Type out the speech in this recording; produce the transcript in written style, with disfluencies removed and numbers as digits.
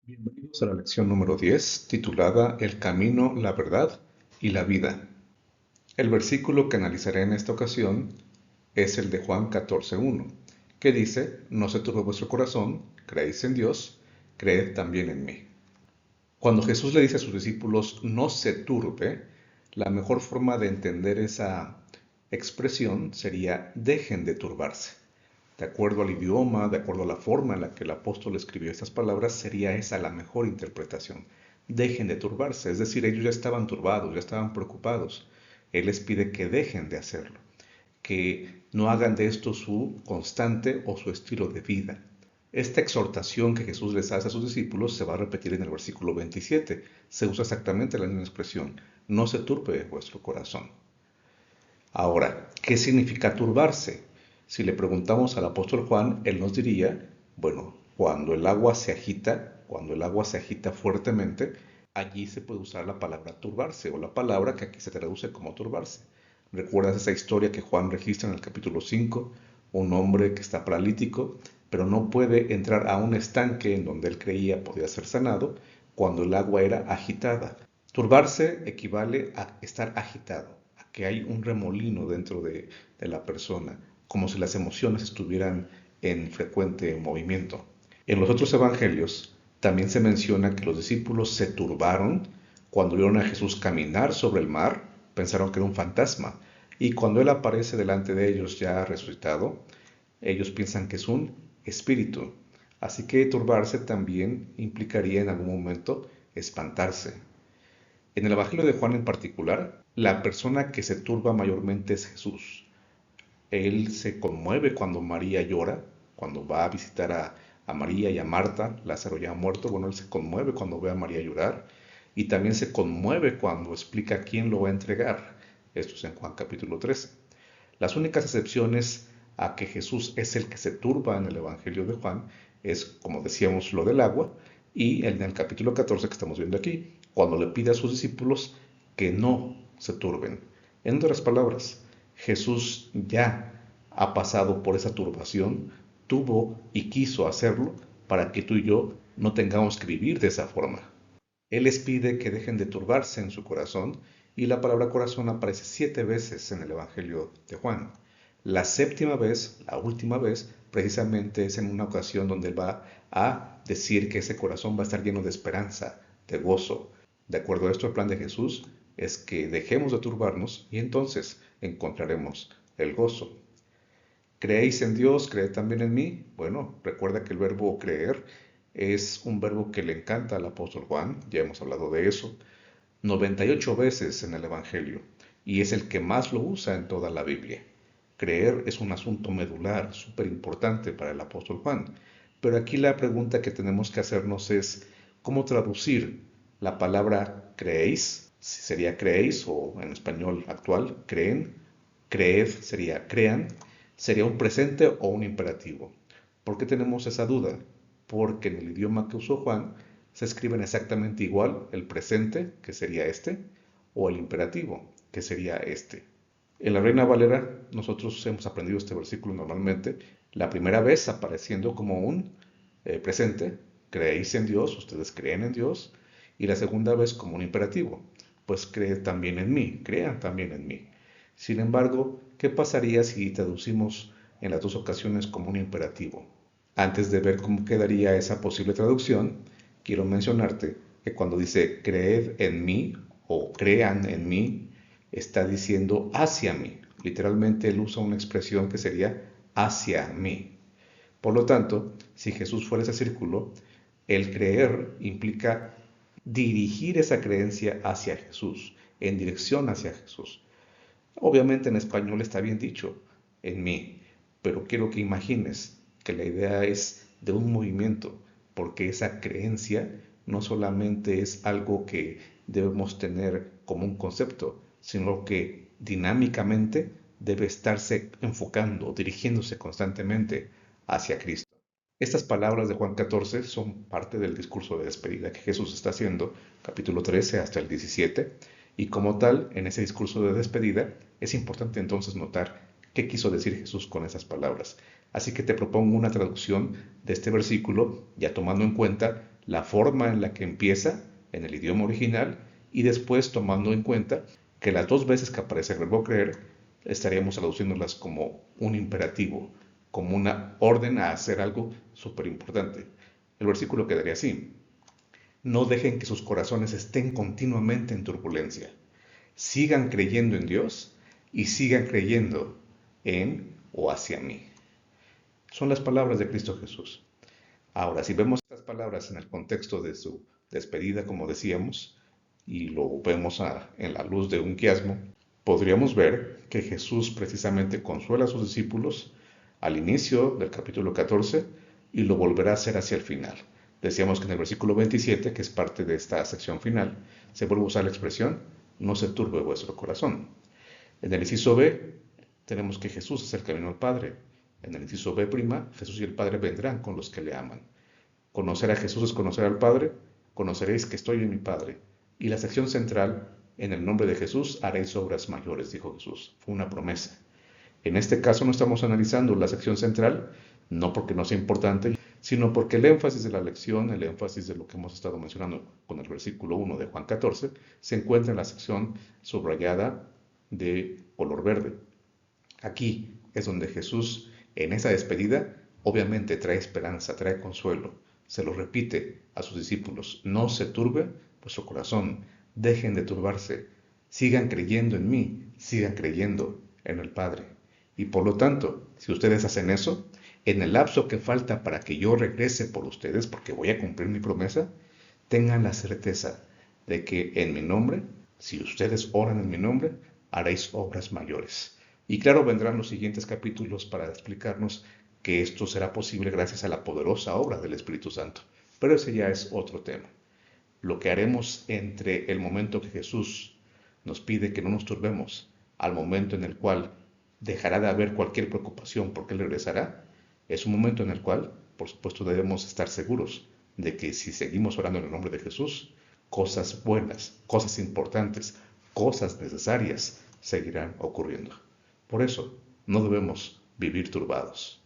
Bienvenidos a la lección número 10, titulada El camino, la verdad y la vida. El versículo que analizaré en esta ocasión es el de Juan 14:1, que dice: No se turbe vuestro corazón, creéis en Dios, creed también en mí. Cuando Jesús le dice a sus discípulos no se turbe, la mejor forma de entender esa expresión sería dejen de turbarse. De acuerdo al idioma, de acuerdo a la forma en la que el apóstol escribió estas palabras, sería esa la mejor interpretación. Dejen de turbarse, es decir, ellos ya estaban turbados, ya estaban preocupados. Él les pide que dejen de hacerlo, que no hagan de esto su constante o su estilo de vida. Esta exhortación que Jesús les hace a sus discípulos se va a repetir en el versículo 27. Se usa exactamente la misma expresión: no se turbe vuestro corazón. Ahora, ¿qué significa turbarse? Si le preguntamos al apóstol Juan, él nos diría, bueno, cuando el agua se agita fuertemente, allí se puede usar la palabra turbarse o la palabra que aquí se traduce como turbarse. ¿Recuerdas esa historia que Juan registra en el capítulo 5? Un hombre que está paralítico, pero no puede entrar a un estanque en donde él creía podía ser sanado cuando el agua era agitada. Turbarse equivale a estar agitado, a que hay un remolino dentro de la persona, como si las emociones estuvieran en frecuente movimiento. En los otros evangelios también se menciona que los discípulos se turbaron cuando vieron a Jesús caminar sobre el mar, pensaron que era un fantasma, y cuando Él aparece delante de ellos ya resucitado, ellos piensan que es un espíritu. Así que turbarse también implicaría en algún momento espantarse. En el Evangelio de Juan en particular, la persona que se turba mayormente es Jesús. Él se conmueve cuando María llora, cuando va a visitar a María y a Marta, Lázaro ya ha muerto. Bueno, él se conmueve cuando ve a María llorar y también se conmueve cuando explica quién lo va a entregar. Esto es en Juan capítulo 13. Las únicas excepciones a que Jesús es el que se turba en el Evangelio de Juan es, como decíamos, lo del agua y en el capítulo 14 que estamos viendo aquí, cuando le pide a sus discípulos que no se turben. En otras palabras, Jesús ya ha pasado por esa turbación, tuvo y quiso hacerlo para que tú y yo no tengamos que vivir de esa forma. Él les pide que dejen de turbarse en su corazón y la palabra corazón aparece 7 veces en el Evangelio de Juan. La séptima vez, la última vez, precisamente es en una ocasión donde él va a decir que ese corazón va a estar lleno de esperanza, de gozo. De acuerdo a esto, el plan de Jesús es que dejemos de turbarnos y entonces encontraremos el gozo. ¿Creéis en Dios? ¿Creed también en mí? Bueno, recuerda que el verbo creer es un verbo que le encanta al apóstol Juan, ya hemos hablado de eso, 98 veces en el Evangelio, y es el que más lo usa en toda la Biblia. Creer es un asunto medular, súper importante para el apóstol Juan, pero aquí la pregunta que tenemos que hacernos es, ¿cómo traducir la palabra creéis? Si sería creéis o en español actual, creen, creed sería crean, sería un presente o un imperativo. ¿Por qué tenemos esa duda? Porque en el idioma que usó Juan se escriben exactamente igual el presente, que sería este, o el imperativo, que sería este. En la Reina Valera nosotros hemos aprendido este versículo normalmente, la primera vez apareciendo como un presente, creéis en Dios, ustedes creen en Dios, y la segunda vez como un imperativo, pues creed también en mí, crean también en mí. Sin embargo, ¿qué pasaría si traducimos en las dos ocasiones como un imperativo? Antes de ver cómo quedaría esa posible traducción, quiero mencionarte que cuando dice creed en mí o crean en mí, está diciendo hacia mí. Literalmente él usa una expresión que sería hacia mí. Por lo tanto, si Jesús fuera ese círculo, el creer implica dirigir esa creencia hacia Jesús, en dirección hacia Jesús. Obviamente en español está bien dicho, en mí, pero quiero que imagines que la idea es de un movimiento, porque esa creencia no solamente es algo que debemos tener como un concepto, sino que dinámicamente debe estarse enfocando, dirigiéndose constantemente hacia Cristo. Estas palabras de Juan 14 son parte del discurso de despedida que Jesús está haciendo, capítulo 13 hasta el 17, y como tal, en ese discurso de despedida, es importante entonces notar qué quiso decir Jesús con esas palabras. Así que te propongo una traducción de este versículo, ya tomando en cuenta la forma en la que empieza en el idioma original y después tomando en cuenta que las dos veces que aparece el verbo creer estaríamos traduciéndolas como un imperativo, como una orden a hacer algo súper importante. El versículo quedaría así: no dejen que sus corazones estén continuamente en turbulencia. Sigan creyendo en Dios y sigan creyendo en o hacia mí. Son las palabras de Cristo Jesús. Ahora, si vemos estas palabras en el contexto de su despedida, como decíamos, y lo vemos en la luz de un quiasmo, podríamos ver que Jesús precisamente consuela a sus discípulos al inicio del capítulo 14 y lo volverá a hacer hacia el final. Decíamos que en el versículo 27, que es parte de esta sección final, se vuelve a usar la expresión: no se turbe vuestro corazón. En el inciso B tenemos que Jesús es el camino al Padre. En el inciso B', Jesús y el Padre vendrán con los que le aman. Conocer a Jesús es conocer al Padre. Conoceréis que estoy en mi Padre. Y la sección central: en el nombre de Jesús haréis obras mayores, dijo Jesús. Fue una promesa. En este caso no estamos analizando la sección central, no porque no sea importante, sino porque el énfasis de la lección, el énfasis de lo que hemos estado mencionando con el versículo 1 de Juan 14, se encuentra en la sección subrayada de color verde. Aquí es donde Jesús, en esa despedida, obviamente trae esperanza, trae consuelo. Se lo repite a sus discípulos: no se turbe vuestro corazón, dejen de turbarse, sigan creyendo en mí, sigan creyendo en el Padre. Y por lo tanto, si ustedes hacen eso, en el lapso que falta para que yo regrese por ustedes, porque voy a cumplir mi promesa, tengan la certeza de que en mi nombre, si ustedes oran en mi nombre, haréis obras mayores. Y claro, vendrán los siguientes capítulos para explicarnos que esto será posible gracias a la poderosa obra del Espíritu Santo. Pero ese ya es otro tema. Lo que haremos entre el momento que Jesús nos pide que no nos turbemos al momento en el cual dejará de haber cualquier preocupación porque Él regresará, es un momento en el cual, por supuesto, debemos estar seguros de que si seguimos orando en el nombre de Jesús, cosas buenas, cosas importantes, cosas necesarias seguirán ocurriendo. Por eso, no debemos vivir turbados.